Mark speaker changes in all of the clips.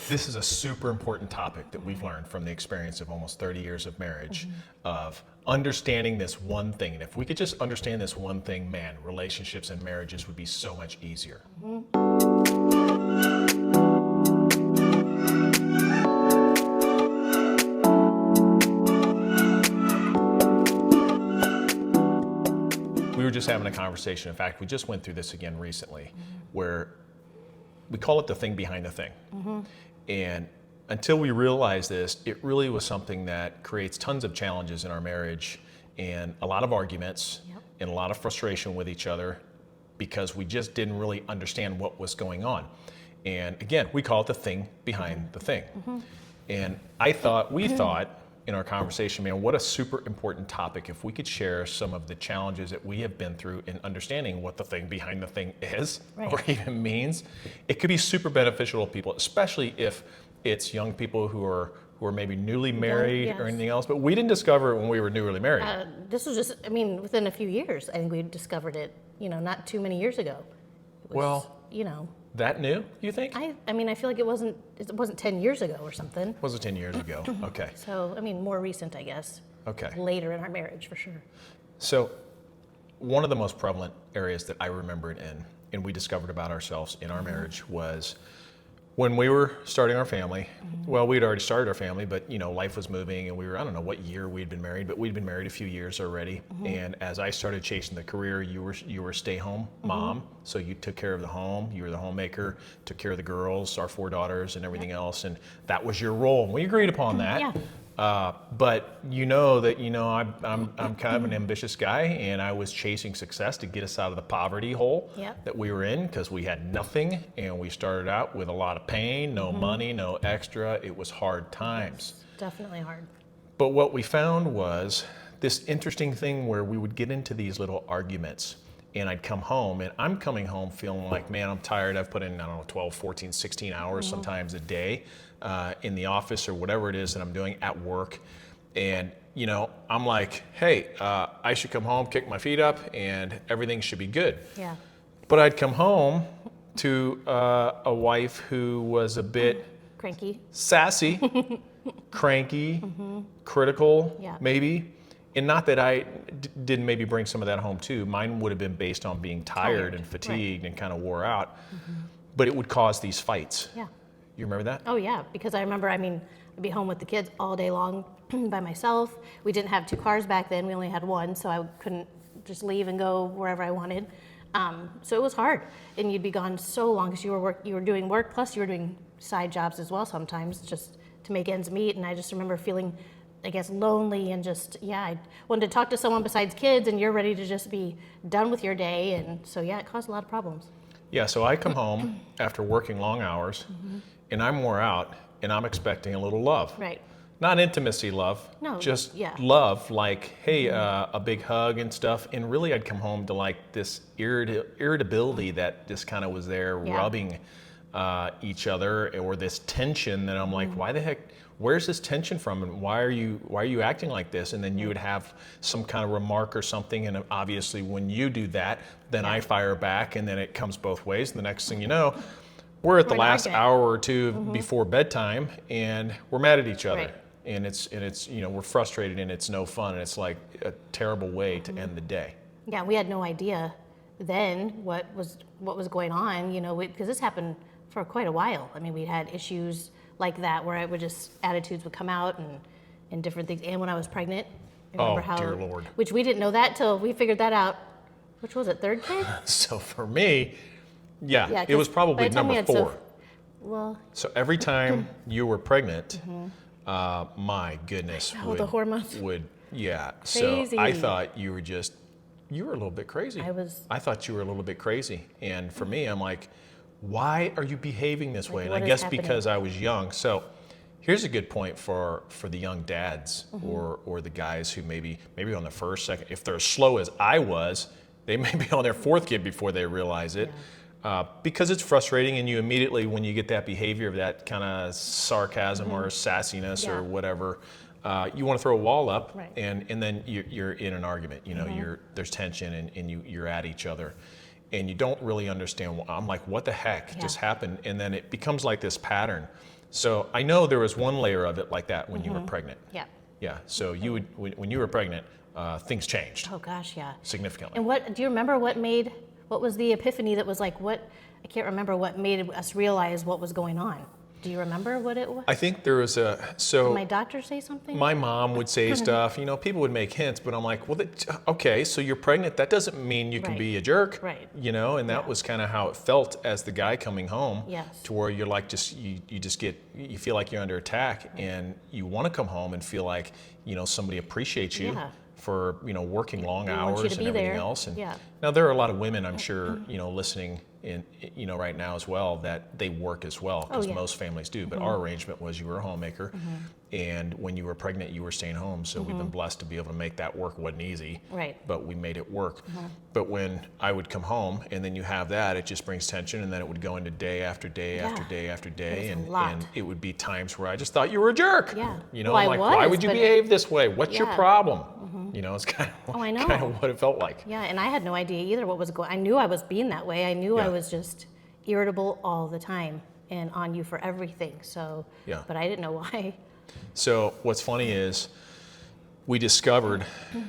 Speaker 1: This is a super important topic that we've learned from the experience of almost 30 years of marriage, of understanding this one thing. And if we could just understand this one thing, man, relationships and marriages would be so much easier. We were just having a conversation. In fact, we just went through this again recently, where we call it the thing behind the thing. And until we realized this, it really was something that creates tons of challenges in our marriage and a lot of arguments and a lot of frustration with each other because we just didn't really understand what was going on. And again, we call it the thing behind the thing. And we thought in our conversation, man, what a super important topic if we could share some of the challenges that we have been through in understanding what the thing behind the thing is or even means. It could be super beneficial to people, especially if it's young people who are maybe newly married or anything else. But we didn't discover it when we were newly married.
Speaker 2: This was just, within a few years, I think we discovered it, not too many years ago. It was,
Speaker 1: that new, you think?
Speaker 2: I feel like it wasn't 10 years ago or something.
Speaker 1: Was it 10 years ago? Okay.
Speaker 2: So, more recent, I guess.
Speaker 1: Okay.
Speaker 2: Later in our marriage, for sure.
Speaker 1: So, one of the most prevalent areas that I remember it in, and we discovered about ourselves in our marriage, was when we were starting our family. Well, we'd already started our family, but life was moving, and we were, I don't know what year we'd been married, but we'd been married a few years already. And as I started chasing the career, you were stay-home mom, so you took care of the home, you were the homemaker, took care of the girls, our 4 daughters, and everything else, and that was your role. And we agreed upon that. But I'm kind of an ambitious guy, and I was chasing success to get us out of the poverty hole that we were in because we had nothing, and we started out with a lot of pain, no money, no extra. It was hard times.
Speaker 2: Definitely hard.
Speaker 1: But what we found was this interesting thing where we would get into these little arguments, and I'd come home, and I'm coming home feeling like, man, I'm tired. I've put in, 12, 14, 16 hours sometimes a day in the office or whatever it is that I'm doing at work. And, I'm like, hey, I should come home, kick my feet up, and everything should be good.
Speaker 2: Yeah.
Speaker 1: But I'd come home to a wife who was a bit
Speaker 2: cranky,
Speaker 1: sassy, cranky, critical, maybe. And not that I didn't maybe bring some of that home too. Mine would have been based on being tired and fatigued and kind of wore out. But it would cause these fights.
Speaker 2: Yeah.
Speaker 1: You remember that?
Speaker 2: Oh yeah, because I remember, I'd be home with the kids all day long by myself. We didn't have 2 cars back then. We only had 1, so I couldn't just leave and go wherever I wanted. So it was hard, and you'd be gone so long because you were doing work, plus you were doing side jobs as well sometimes, just to make ends meet. And I just remember feeling, I guess, lonely and just, I wanted to talk to someone besides kids, and you're ready to just be done with your day. And so, it caused a lot of problems.
Speaker 1: Yeah, so I come home after working long hours, and I'm wore out, and I'm expecting a little love.
Speaker 2: Right.
Speaker 1: Not intimacy love, just love, like, hey, a big hug and stuff. And really, I'd come home to like this irritability that just kind of was there rubbing each other, or this tension that I'm like, why the heck? Where's this tension from, and why are you acting like this? And then you would have some kind of remark or something, and obviously when you do that, then I fire back, and then it comes both ways. And the next thing you know, we're at the last hour or two before bedtime, and we're mad at each other.
Speaker 2: Right.
Speaker 1: And it's we're frustrated, and it's no fun, and it's like a terrible way to end the day.
Speaker 2: Yeah, we had no idea then what was going on, because this happened for quite a while. We had issues like that where attitudes would come out and different things. And when I was pregnant, I remember
Speaker 1: dear Lord.
Speaker 2: Which we didn't know that till we figured that out. Which was it, 3rd kid?
Speaker 1: So for me, it was probably number 4. So every time you were pregnant, my goodness,
Speaker 2: the hormones
Speaker 1: would
Speaker 2: crazy.
Speaker 1: So I thought you were a little bit crazy. I thought you were a little bit crazy, and for me, I'm like, why are you behaving this way? And I guess because I was young. So here's a good point for the young dads or the guys who maybe on the first, second, if they're as slow as I was, they may be on their 4th kid before they realize it. Because it's frustrating, and you immediately, when you get that behavior of that kind of sarcasm or sassiness or whatever, you want to throw a wall up, and then you're in an argument. There's tension, and you're at each other, and you don't really understand. I'm like, what the heck just happened? And then it becomes like this pattern. So I know there was one layer of it like that when you were pregnant.
Speaker 2: Yeah.
Speaker 1: Yeah. So you would, when you were pregnant, things changed
Speaker 2: Oh gosh, yeah.
Speaker 1: significantly.
Speaker 2: And what do you remember? What was the epiphany that was like? What I can't remember what made us realize what was going on. Do you remember what it was?
Speaker 1: I think there was
Speaker 2: Did my doctor say something?
Speaker 1: my mom would say stuff, people would make hints, but I'm like, well, okay, so you're pregnant. That doesn't mean you can
Speaker 2: Right.
Speaker 1: be a jerk.
Speaker 2: Right.
Speaker 1: And that was kind of how it felt as the guy coming home.
Speaker 2: Yes.
Speaker 1: To where you're like, you feel like you're under attack and you want to come home and feel like, somebody appreciates you.
Speaker 2: Yeah.
Speaker 1: For working long
Speaker 2: They want you
Speaker 1: hours
Speaker 2: to
Speaker 1: and
Speaker 2: be
Speaker 1: everything
Speaker 2: there.
Speaker 1: else, and
Speaker 2: Yeah.
Speaker 1: now there are a lot of women I'm sure listening in right now as well that they work as well because
Speaker 2: Oh, yeah.
Speaker 1: most families do. But our arrangement was you were a homemaker, and when you were pregnant you were staying home. So we've been blessed to be able to make that work. It wasn't easy,
Speaker 2: Right.
Speaker 1: but we made it work. But when I would come home and then you have that, it just brings tension, and then it would go into day after day after
Speaker 2: Yeah.
Speaker 1: day after day,
Speaker 2: It was a lot.
Speaker 1: and it would be times where I just thought you were a jerk.
Speaker 2: Yeah.
Speaker 1: I'm like, why would you
Speaker 2: but-
Speaker 1: behave this way? What's your
Speaker 2: Yeah.
Speaker 1: problem? It's kind of,
Speaker 2: Oh, I know.
Speaker 1: kind of what it felt like.
Speaker 2: Yeah, and I had no idea either what was going. I knew I was being that way. I knew
Speaker 1: Yeah.
Speaker 2: I was just irritable all the time and on you for everything. So,
Speaker 1: Yeah.
Speaker 2: but I didn't know why.
Speaker 1: So what's funny is we discovered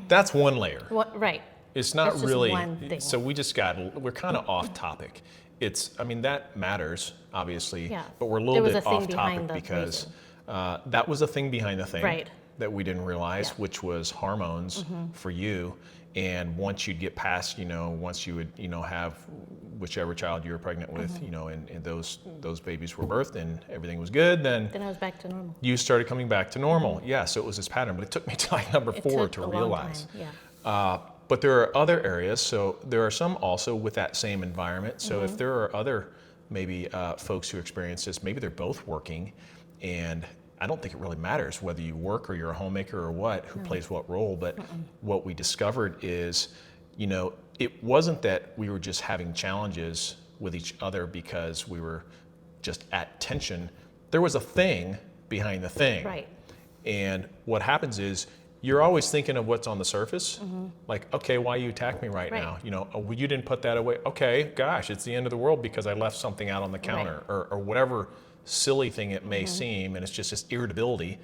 Speaker 1: that's one layer.
Speaker 2: What? Right.
Speaker 1: It's not
Speaker 2: That's just
Speaker 1: really,
Speaker 2: one thing.
Speaker 1: so we're kind of off topic. That matters, obviously,
Speaker 2: Yeah.
Speaker 1: but we're a little
Speaker 2: There was
Speaker 1: bit
Speaker 2: a thing
Speaker 1: off
Speaker 2: behind
Speaker 1: topic
Speaker 2: the
Speaker 1: because that was a thing behind the thing
Speaker 2: Right.
Speaker 1: that we didn't realize,
Speaker 2: Yeah.
Speaker 1: which was hormones for you. And once you'd get past, once you would, have whichever child you were pregnant with, and those babies were birthed and everything was good, then
Speaker 2: Then I was back to normal.
Speaker 1: you started coming back to normal. Yeah, so it was this pattern, but it took me to like number
Speaker 2: It
Speaker 1: 4
Speaker 2: took
Speaker 1: to
Speaker 2: a long
Speaker 1: realize.
Speaker 2: time, Yeah.
Speaker 1: But there are other areas, so there are some also with that same environment. So if there are other maybe folks who experience this, maybe they're both working, and I don't think it really matters whether you work or you're a homemaker or who plays what role, but what we discovered is, it wasn't that we were just having challenges with each other because we were just at tension. There was a thing behind the thing.
Speaker 2: Right.
Speaker 1: And what happens is you're always thinking of what's on the surface. Like, okay, why you attack me right
Speaker 2: Right.
Speaker 1: now? Oh, well, you didn't put that away. Okay, gosh, it's the end of the world because I left something out on the counter, or whatever silly thing it may seem, and it's just this irritability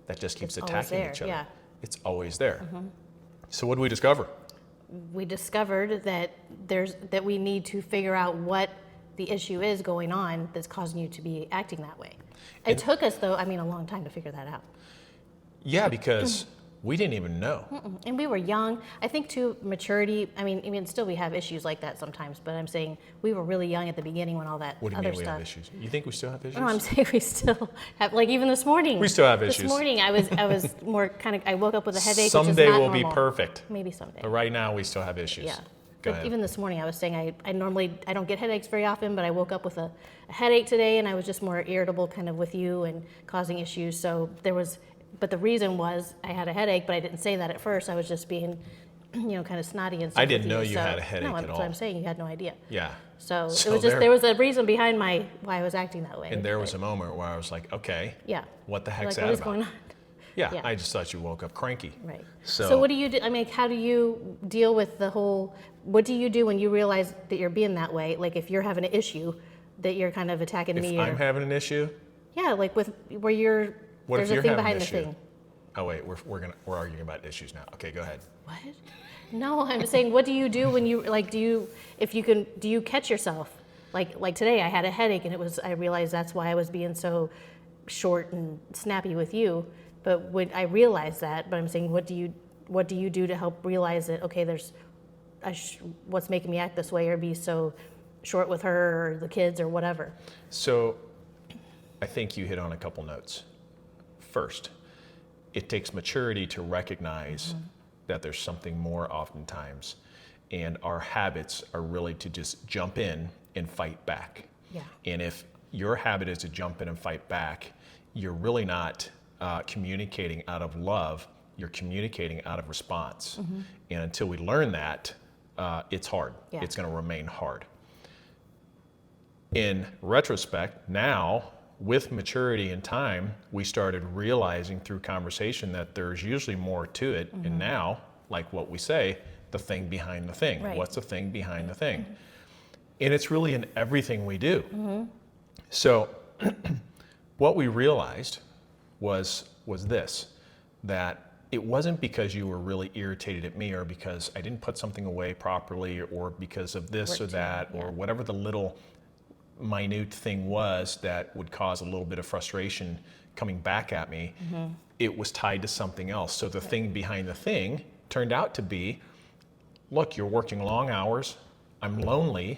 Speaker 1: that just keeps
Speaker 2: It's always
Speaker 1: attacking
Speaker 2: there,
Speaker 1: each other.
Speaker 2: yeah.
Speaker 1: It's always there. So what do we discover?
Speaker 2: We discovered that we need to figure out what the issue is going on that's causing you to be acting that way. It took us, though, a long time to figure that out.
Speaker 1: Yeah, because we didn't even know.
Speaker 2: And we were young. I think too, maturity. Still we have issues like that sometimes. But I'm saying we were really young at the beginning when all that
Speaker 1: What do you
Speaker 2: other
Speaker 1: mean we
Speaker 2: stuff.
Speaker 1: have issues? You think we still have issues?
Speaker 2: No, I'm saying we still have. Like even this morning.
Speaker 1: We still have
Speaker 2: This
Speaker 1: issues.
Speaker 2: morning I was more kind of. I woke up with a headache.
Speaker 1: Someday
Speaker 2: which is not
Speaker 1: we'll be
Speaker 2: normal.
Speaker 1: perfect.
Speaker 2: Maybe someday.
Speaker 1: But right now we still have issues.
Speaker 2: Yeah.
Speaker 1: Go
Speaker 2: But
Speaker 1: ahead.
Speaker 2: even this morning I was saying I don't get headaches very often, but I woke up with a headache today, and I was just more irritable, kind of with you and causing issues. So there was. But the reason was I had a headache, but I didn't say that at first. I was just being, kind of snotty and stuff.
Speaker 1: I didn't
Speaker 2: with
Speaker 1: know
Speaker 2: you
Speaker 1: you had a headache
Speaker 2: no,
Speaker 1: at
Speaker 2: that's
Speaker 1: all.
Speaker 2: what I'm saying. You had no idea.
Speaker 1: Yeah.
Speaker 2: So,
Speaker 1: So
Speaker 2: it was just
Speaker 1: there-
Speaker 2: there was a reason behind why I was acting that way.
Speaker 1: And there was a moment where I was like, okay,
Speaker 2: Yeah.
Speaker 1: what the
Speaker 2: You're
Speaker 1: heck's
Speaker 2: like,
Speaker 1: that
Speaker 2: what is
Speaker 1: about?
Speaker 2: going on?
Speaker 1: Yeah,
Speaker 2: Yeah.
Speaker 1: I just thought you woke up cranky.
Speaker 2: Right.
Speaker 1: So-
Speaker 2: So what do you do? How do you deal with the whole? What do you do when you realize that you're being that way? Like if you're having an issue, that you're kind of attacking
Speaker 1: If
Speaker 2: me.
Speaker 1: I'm having an issue,
Speaker 2: Yeah, like with where you're.
Speaker 1: what
Speaker 2: there's
Speaker 1: if you're
Speaker 2: a thing
Speaker 1: having an
Speaker 2: behind the
Speaker 1: issue?
Speaker 2: thing.
Speaker 1: Oh wait, we're arguing about issues now. Okay, go ahead.
Speaker 2: What? No, I'm saying, what do you do when you do you catch yourself? Like today, I had a headache, and I realized that's why I was being so short and snappy with you. But when I realized that, but I'm saying, what do you do to help realize that? Okay, there's what's making me act this way or be so short with her or the kids or whatever.
Speaker 1: So I think you hit on a couple notes. First, it takes maturity to recognize that there's something more oftentimes, and our habits are really to just jump in and fight back.
Speaker 2: Yeah.
Speaker 1: And if your habit is to jump in and fight back, you're really not communicating out of love, you're communicating out of response. And until we learn that, it's hard.
Speaker 2: Yeah.
Speaker 1: It's going to remain hard. In retrospect, now, with maturity and time, we started realizing through conversation that there's usually more to it. And now, like what we say, the thing behind the thing.
Speaker 2: Right.
Speaker 1: What's the thing behind the thing? And it's really in everything we do. So what we realized was this, that it wasn't because you were really irritated at me or because I didn't put something away properly or because of this or that or whatever the little minute thing was that would cause a little bit of frustration coming back at me. It was tied to something else. So the thing behind the thing turned out to be, look, you're working long hours. I'm lonely.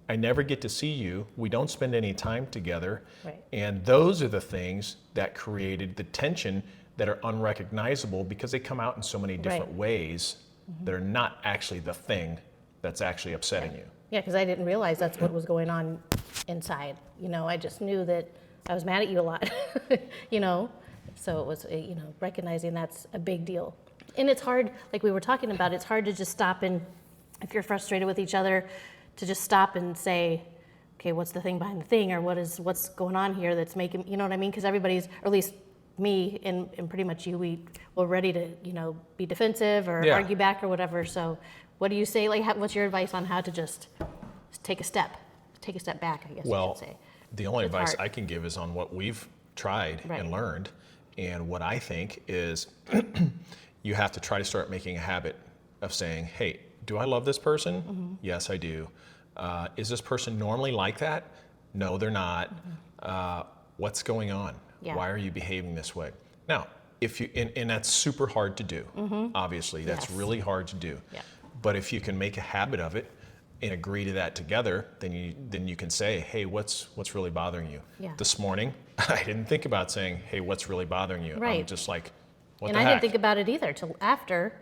Speaker 1: I never get to see you. We don't spend any time together.
Speaker 2: Right.
Speaker 1: And those are the things that created the tension that are unrecognizable because they come out in so many different ways that are not actually the thing that's actually upsetting you.
Speaker 2: Yeah, because I didn't realize that's what was going on inside. You know, I just knew that I was mad at you a lot, you know? So it was, you know, recognizing that's a big deal. And it's hard, like we were talking about, it's hard to just stop and, if you're frustrated with each other, to just stop and say, okay, what's the thing behind the thing? Or what's going on here that's making, you know what I mean? Because everybody's, or at least me and pretty much you, we're ready to, you know, be defensive or argue back or whatever. So what do you say? Like, what's your advice on how to just take a step back, I guess you should say?
Speaker 1: The only
Speaker 2: It's
Speaker 1: advice
Speaker 2: hard.
Speaker 1: I can give is on what we've tried
Speaker 2: Right.
Speaker 1: and learned. And what I think is you have to try to start making a habit of saying, hey, do I love this person? Yes, I do. Is this person normally like that? No, they're not. What's going on?
Speaker 2: Yeah.
Speaker 1: Why are you behaving this way? Now, if you, and that's super hard to do, obviously. That's
Speaker 2: Yes.
Speaker 1: really hard to do.
Speaker 2: Yeah.
Speaker 1: But if you can make a habit of it and agree to that together, then you can say, hey, what's really bothering you?
Speaker 2: Yeah.
Speaker 1: This morning, I didn't think about saying, hey, what's really bothering you? I'm
Speaker 2: Right.
Speaker 1: just like, what
Speaker 2: And
Speaker 1: the
Speaker 2: I
Speaker 1: heck?
Speaker 2: didn't think about it either till after.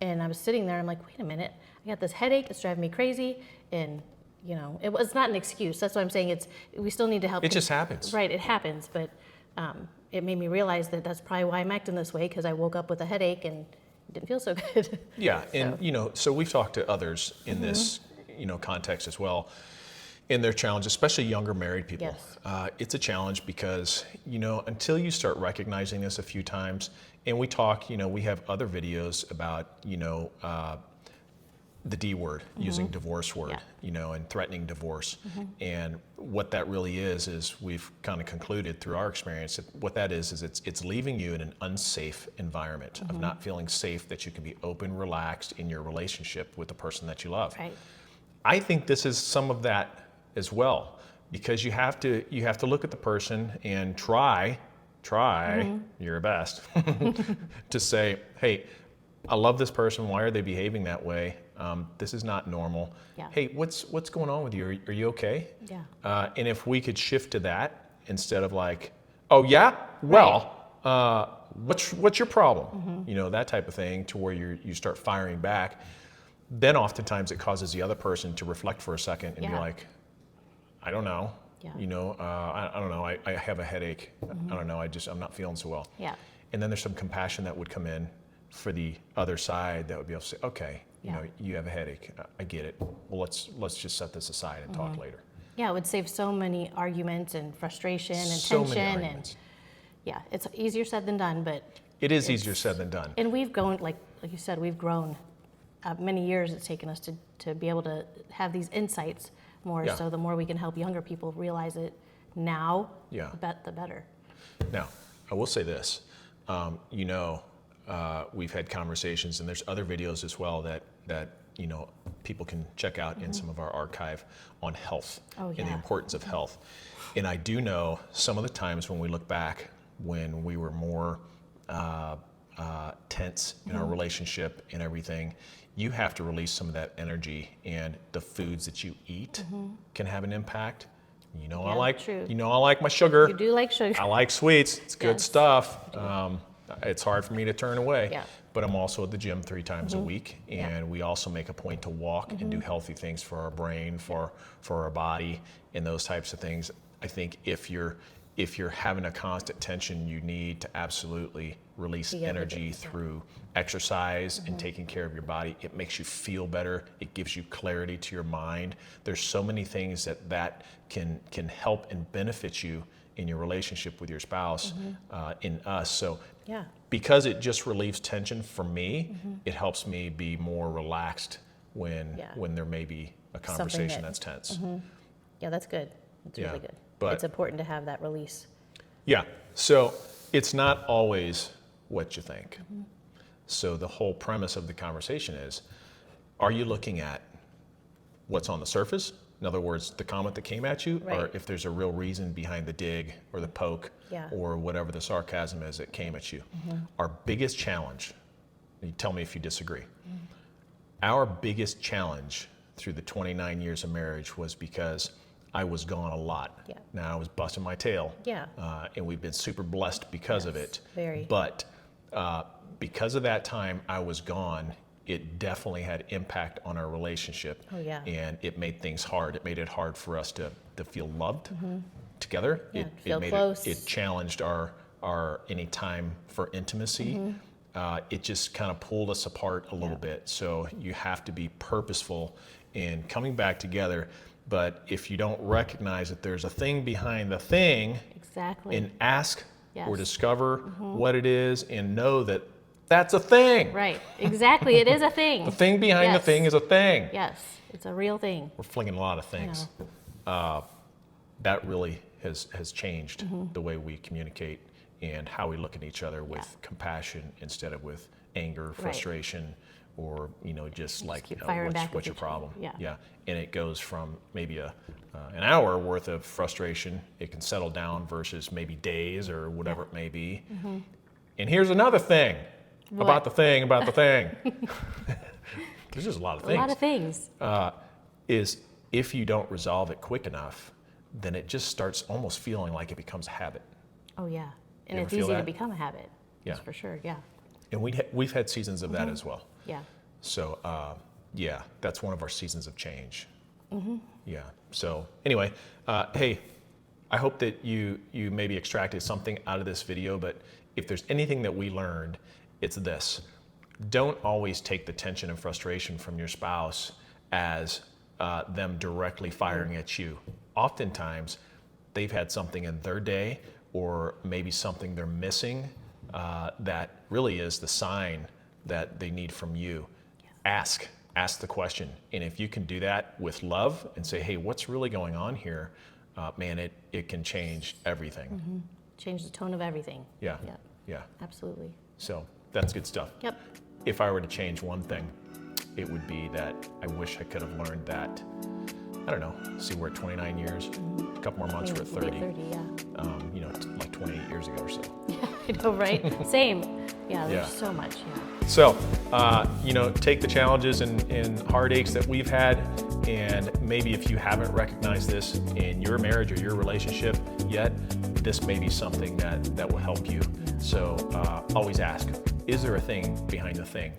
Speaker 2: And I was sitting there, I'm like, wait a minute, I got this headache that's driving me crazy. And, you know, it's not an excuse. That's what I'm saying. We still need to help.
Speaker 1: It just happens.
Speaker 2: Right, it happens. But it made me realize that that's probably why I'm acting this way, because I woke up with a headache and it didn't feel so good.
Speaker 1: Yeah, and you know, so we've talked to others in this, you know, context as well, in their challenge, especially younger married people.
Speaker 2: Yes.
Speaker 1: It's a challenge because, you know, until you start recognizing this a few times, and we talk, you know, we have other videos about, you know, the D word, using divorce word,
Speaker 2: Yeah.
Speaker 1: you know, and threatening divorce. And what that really is we've kind of concluded through our experience that what that is it's leaving you in an unsafe environment of not feeling safe that you can be open, relaxed in your relationship with the person that you love.
Speaker 2: Right.
Speaker 1: I think this is some of that as well, because you have to look at the person and try your best to say, hey, I love this person. Why are they behaving that way? This is not normal.
Speaker 2: Yeah.
Speaker 1: Hey, what's going on with you? Are you okay?
Speaker 2: Yeah.
Speaker 1: And if we could shift to that instead of like, oh yeah, well, what's your problem? You know, that type of thing, to where you start firing back. Then oftentimes it causes the other person to reflect for a second and be
Speaker 2: Yeah.
Speaker 1: like, I don't know.
Speaker 2: Yeah.
Speaker 1: You know, I don't know. I have a headache. I don't know. I'm not feeling so well.
Speaker 2: Yeah.
Speaker 1: And then there's some compassion that would come in for the other side that would be able to say, okay, you
Speaker 2: Yeah.
Speaker 1: know, you have a headache. I get it. Well, let's just set this aside and talk later.
Speaker 2: Yeah, it would save so many arguments and frustration and
Speaker 1: So many
Speaker 2: tension.
Speaker 1: arguments.
Speaker 2: And yeah, it's easier said than done, but
Speaker 1: It is easier said than done.
Speaker 2: and we've grown, like you said, we've grown. Many years it's taken us to be able to have these insights more.
Speaker 1: Yeah.
Speaker 2: So the more we can help younger people realize it now,
Speaker 1: Yeah.
Speaker 2: the better.
Speaker 1: Now, I will say this. You know, we've had conversations, and there's other videos as well that you know, people can check out in some of our archive on health and the
Speaker 2: yeah.
Speaker 1: importance of health. And I do know some of the times when we look back, when we were more tense in our relationship and everything, you have to release some of that energy, and the foods that you eat can have an impact. You know,
Speaker 2: Yeah, true.
Speaker 1: I like my sugar.
Speaker 2: You do like sugar.
Speaker 1: I like sweets. It's good
Speaker 2: Yes.
Speaker 1: stuff. It's hard for me to turn away.
Speaker 2: Yeah.
Speaker 1: But I'm also at the gym 3 times a week,
Speaker 2: Yeah.
Speaker 1: and we also make a point to walk and do healthy things for our brain, for our body, and those types of things. I think if you're having a constant tension, you need to absolutely release
Speaker 2: Be able to
Speaker 1: energy
Speaker 2: do- yeah.
Speaker 1: through exercise and taking care of your body. It makes you feel better. It gives you clarity to your mind. There's so many things that can help and benefit you in your relationship with your spouse, in us. So
Speaker 2: Yeah.
Speaker 1: because it just relieves tension for me, it helps me be more relaxed when
Speaker 2: Yeah.
Speaker 1: there may be a conversation
Speaker 2: that-
Speaker 1: that's tense.
Speaker 2: Yeah, that's good. That's
Speaker 1: Yeah,
Speaker 2: really good.
Speaker 1: but-
Speaker 2: It's important to have that release.
Speaker 1: Yeah. So it's not always what you think. So the whole premise of the conversation is, are you looking at what's on the surface? In other words, the comment that came at you, or
Speaker 2: Right.
Speaker 1: if there's a real reason behind the dig or the poke
Speaker 2: Yeah.
Speaker 1: or whatever the sarcasm is that came at you. Our biggest challenge, and you tell me if you disagree, our biggest challenge through the 29 years of marriage was because I was gone a lot.
Speaker 2: Yeah.
Speaker 1: Now I was busting my tail.
Speaker 2: Yeah.
Speaker 1: And we've been super blessed because of
Speaker 2: Yes,
Speaker 1: it.
Speaker 2: very.
Speaker 1: But because of that time I was gone, it definitely had impact on our relationship.
Speaker 2: Oh, yeah.
Speaker 1: And it made things hard. It made it hard for us to feel loved together.
Speaker 2: Yeah,
Speaker 1: It
Speaker 2: feel
Speaker 1: made
Speaker 2: close.
Speaker 1: it challenged our any time for intimacy. It just kind of pulled us apart a little bit. So you have to be purposeful in coming back together. But if you don't recognize that there's a thing behind the thing,
Speaker 2: Exactly.
Speaker 1: and ask or
Speaker 2: Yes.
Speaker 1: discover what it is and know that that's a thing.
Speaker 2: Right. Exactly. It is a thing.
Speaker 1: The thing behind the
Speaker 2: Yes.
Speaker 1: thing is a thing.
Speaker 2: Yes. It's a real thing.
Speaker 1: We're flinging a lot of things. That really has changed the way we communicate and how we look at each other with compassion instead of with anger, frustration, or just like
Speaker 2: keep firing back
Speaker 1: what's
Speaker 2: at
Speaker 1: your
Speaker 2: each other.
Speaker 1: problem?
Speaker 2: Yeah.
Speaker 1: And it goes from maybe an hour worth of frustration. It can settle down versus maybe days or whatever it may be. And here's another thing about the thing about the thing. There's just a lot of things.
Speaker 2: A lot of things.
Speaker 1: Is if you don't resolve it quick enough, then it just starts almost feeling like it becomes a habit.
Speaker 2: Oh, yeah. And
Speaker 1: You ever
Speaker 2: it's
Speaker 1: feel
Speaker 2: easy to
Speaker 1: that?
Speaker 2: become a habit.
Speaker 1: Yeah.
Speaker 2: That's for sure. Yeah.
Speaker 1: And we've had seasons of that as well.
Speaker 2: Yeah.
Speaker 1: So yeah, that's one of our seasons of change. Yeah. So anyway, hey, I hope that you maybe extracted something out of this video, but if there's anything that we learned, it's this. Don't always take the tension and frustration from your spouse as them directly firing at you. Oftentimes, they've had something in their day or maybe something they're missing that really is the sign that they need from you. Ask the question. And if you can do that with love and say, hey, what's really going on here? Man, it can change everything.
Speaker 2: Change the tone of everything.
Speaker 1: Yeah.
Speaker 2: Yeah.
Speaker 1: Yeah.
Speaker 2: Absolutely.
Speaker 1: So that's good stuff.
Speaker 2: Yep.
Speaker 1: If I were to change one thing, it would be that I wish I could have learned that, I don't know, see, we're at 29 years, a couple more months, we're at 30.
Speaker 2: 30, yeah.
Speaker 1: Like 28 years ago or so.
Speaker 2: I know, right? Same. Yeah, there's
Speaker 1: Yeah.
Speaker 2: so much. Yeah.
Speaker 1: So, take the challenges and heartaches that we've had, and maybe if you haven't recognized this in your marriage or your relationship yet, this may be something that will help you. So always ask, is there a thing behind the thing?